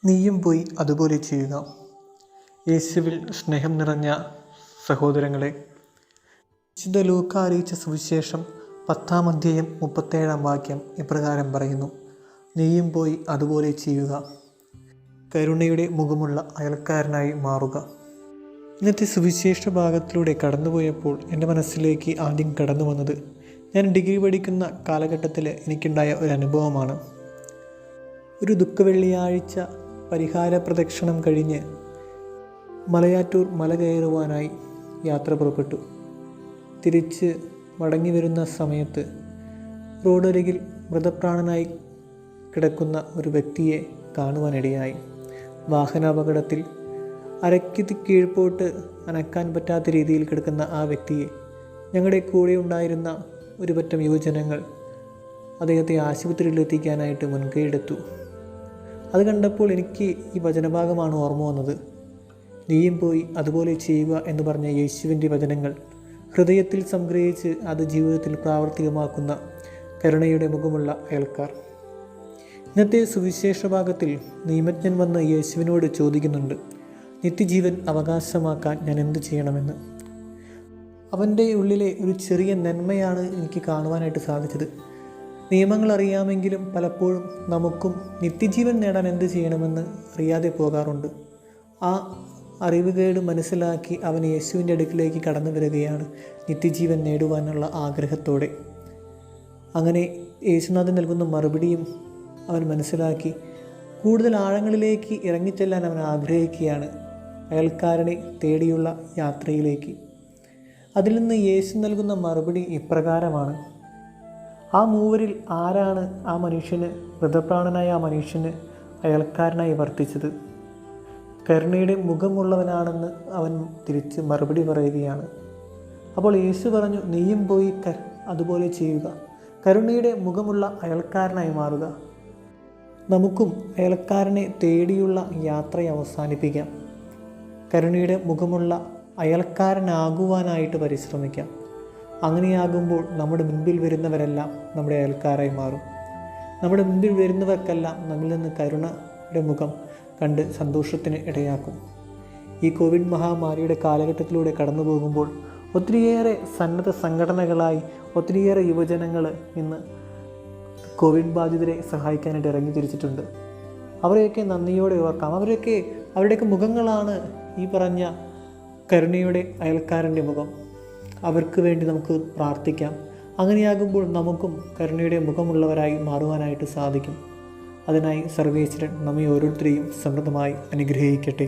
നീയും പോയി അതുപോലെ ചെയ്യുക. യേശുവിൽ സ്നേഹം നിറഞ്ഞ സഹോദരങ്ങളെ, വിശുദ്ധ ലൂക്ക അറിയിച്ച സുവിശേഷം 10-ാം അധ്യായം 37-ാം വാക്യം ഇപ്രകാരം പറയുന്നു: നീയും പോയി അതുപോലെ ചെയ്യുക. കരുണയുടെ മുഖമുള്ള അയൽക്കാരനായി മാറുക. ഇന്നത്തെ സുവിശേഷ ഭാഗത്തിലൂടെ കടന്നുപോയപ്പോൾ എൻ്റെ മനസ്സിലേക്ക് ആദ്യം കടന്നു വന്നത് ഞാൻ ഡിഗ്രി പഠിക്കുന്ന കാലഘട്ടത്തിൽ എനിക്കുണ്ടായ ഒരു അനുഭവമാണ്. ഒരു ദുഃഖവെള്ളിയാഴ്ച പരിഹാര പ്രദക്ഷിണം കഴിഞ്ഞ് മലയാറ്റൂർ മല കയറുവാനായി യാത്ര പുറപ്പെട്ടു. തിരിച്ച് മടങ്ങി വരുന്ന സമയത്ത് റോഡരികിൽ മൃതപ്രാണനായി കിടക്കുന്ന ഒരു വ്യക്തിയെ കാണുവാനിടയായി. വാഹനാപകടത്തിൽ അരയ്ക്ക് കീഴ്പോട്ട് അനക്കാൻ പറ്റാത്ത രീതിയിൽ കിടക്കുന്ന ആ വ്യക്തിയെ ഞങ്ങളുടെ കൂടെ ഉണ്ടായിരുന്ന ഒരു പറ്റം യുവജനങ്ങൾ അദ്ദേഹത്തെ ആശുപത്രിയിൽ എത്തിക്കാനായിട്ട് മുൻകൈയെടുത്തു. അത് കണ്ടപ്പോൾ എനിക്ക് ഈ വചനഭാഗമാണ് ഓർമ്മ വന്നത്. നീയും പോയി അതുപോലെ ചെയ്യുക എന്ന് പറഞ്ഞ യേശുവിൻ്റെ വചനങ്ങൾ ഹൃദയത്തിൽ സംഗ്രഹിച്ച് അത് ജീവിതത്തിൽ പ്രാവർത്തികമാക്കുന്ന കരുണയുടെ മുഖമുള്ള അയൽക്കാർ. ഇന്നത്തെ സുവിശേഷ ഭാഗത്തിൽ നിയമജ്ഞൻ വന്ന് യേശുവിനോട് ചോദിക്കുന്നുണ്ട്, നിത്യജീവൻ അവകാശമാക്കാൻ ഞാൻ എന്ത് ചെയ്യണമെന്ന്. അവൻ്റെ ഉള്ളിലെ ഒരു ചെറിയ നന്മയാണ് എനിക്ക് കാണുവാനായിട്ട് സാധിച്ചത്. നിയമങ്ങൾ അറിയാമെങ്കിലും പലപ്പോഴും നമുക്കും നിത്യജീവൻ നേടാൻ എന്ത് ചെയ്യണമെന്ന് അറിയാതെ പോകാറുണ്ട്. ആ അറിവുകേട് മനസ്സിലാക്കി അവൻ യേശുവിൻ്റെ അടുക്കിലേക്ക് കടന്നു വരികയാണ് നിത്യജീവൻ നേടുവാനുള്ള ആഗ്രഹത്തോടെ. അങ്ങനെ യേശുനാഥൻ നൽകുന്ന മറുപടിയും അവൻ മനസ്സിലാക്കി കൂടുതൽ ആഴങ്ങളിലേക്ക് ഇറങ്ങിച്ചെല്ലാൻ അവൻ ആഗ്രഹിക്കുകയാണ്, അയൽക്കാരനെ തേടിയുള്ള യാത്രയിലേക്ക്. അതിൽ നിന്ന് യേശു നൽകുന്ന മറുപടി ഇപ്രകാരമാണ്: ആ മൂവരിൽ ആരാണ് ആ മനുഷ്യന്, മൃതപ്രാണനായ ആ മനുഷ്യന് അയൽക്കാരനായി വർത്തിച്ചത്? കരുണയുടെ മുഖമുള്ളവനാണെന്ന് അവൻ തിരിച്ച് മറുപടി പറയുകയാണ്. അപ്പോൾ യേശു പറഞ്ഞു, നീയും പോയി അതുപോലെ ചെയ്യുക. കരുണയുടെ മുഖമുള്ള അയൽക്കാരനായി മാറുക. നമുക്കും അയൽക്കാരനെ തേടിയുള്ള യാത്രയെ അവസാനിപ്പിക്കാം. കരുണയുടെ മുഖമുള്ള അയൽക്കാരനാകുവാനായിട്ട് പരിശ്രമിക്കാം. അങ്ങനെയാകുമ്പോൾ നമ്മുടെ മുൻപിൽ വരുന്നവരെല്ലാം നമ്മുടെ അയൽക്കാരായി മാറും. നമ്മുടെ മുൻപിൽ വരുന്നവർക്കെല്ലാം നമ്മിൽ നിന്ന് കരുണയുടെ മുഖം കണ്ട് സന്തോഷത്തിന് ഇടയാക്കും. ഈ കോവിഡ് മഹാമാരിയുടെ കാലഘട്ടത്തിലൂടെ കടന്നു പോകുമ്പോൾ ഒത്തിരിയേറെ സന്നദ്ധ സംഘടനകളായി ഒത്തിരിയേറെ യുവജനങ്ങൾ ഇന്ന് കോവിഡ് ബാധിതരെ സഹായിക്കാനായിട്ട് ഇറങ്ങി തിരിച്ചിട്ടുണ്ട്. അവരെയൊക്കെ നന്ദിയോടെ ഓർക്കാം. അവരുടെയൊക്കെ മുഖങ്ങളാണ് ഈ പറഞ്ഞ കരുണയുടെ അയൽക്കാരൻ്റെ മുഖം. അവർക്ക് വേണ്ടി നമുക്ക് പ്രാർത്ഥിക്കാം. അങ്ങനെയാകുമ്പോൾ നമുക്കും കരുണയുടെ മുഖമുള്ളവരായി മാറുവാനായിട്ട് സാധിക്കും. അതിനായി സർവേശ്വരൻ നമ്മെ ഓരോരുത്തരെയും സമൃദ്ധമായി അനുഗ്രഹിക്കട്ടെ.